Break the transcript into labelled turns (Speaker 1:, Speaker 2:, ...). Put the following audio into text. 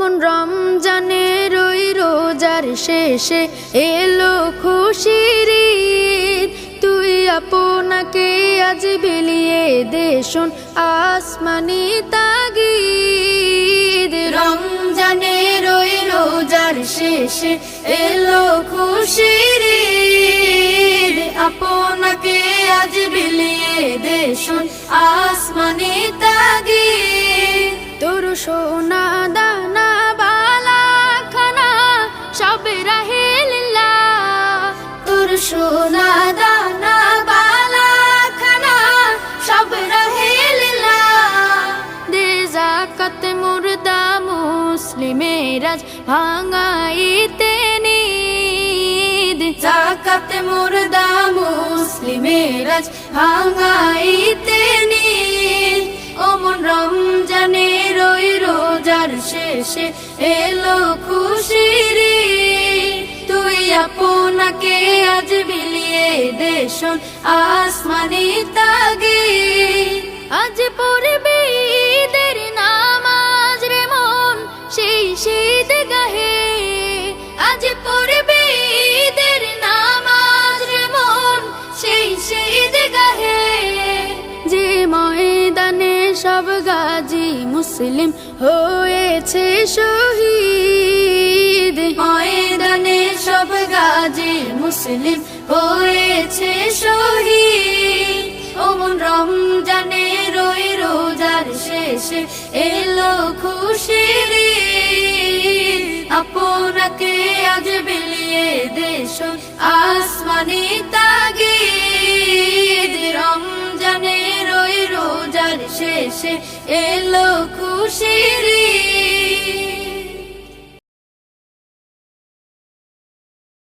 Speaker 1: মন রমজানের ওই রোজার শেষে এলো খুশির ঈদ। তুই আপনাকে আজ বিলিয়ে দে শোন আসমানি তাগিদ। রমজানের ওই রোজার শেষে এলো খুশির ঈদ। আপনাকে আজ বিলিয়ে দে শোন আসমানি তাগিদ। তোর সোনা দানা বালা খানা সব রাহে লিল্লাহ। তোর সোনা দানা বালা খানা সব রাহে লিল্লাহ। দে যাকাত মুর্দা মুসলিমের আজ ভাঙাইতে নিদ। যাকাত মুর্দা মুসলিমের আজ ভাঙাইতে নিদ। ও মন রমজানের ওই রোজার শেষে এলো খুশির ঈদ। তুই আপনাকে আজ বিলিয়ে দে শোন আসমানি তাগিদ। আজ পড়বে ঈদের নামাজ রে মন সেই শীত গাহে। আজ পড়বে ঈদের নামাজ রে মন সেই শীত গাহে। যে ময়দানে সব গাজী মুসলিম হয়েছে শহীদ। ময়দানে সব গাজী মুসলিম হয়েছে শহীদ। ও মন রমজানের ওই রোজার শেষে এলো খুশির ঈদ। আপনাকে আজ বিলিয়ে দে শোন আসমানি তাগিদ। রমজানের ওই রোজার শেষে এলো খুশির ঈদ।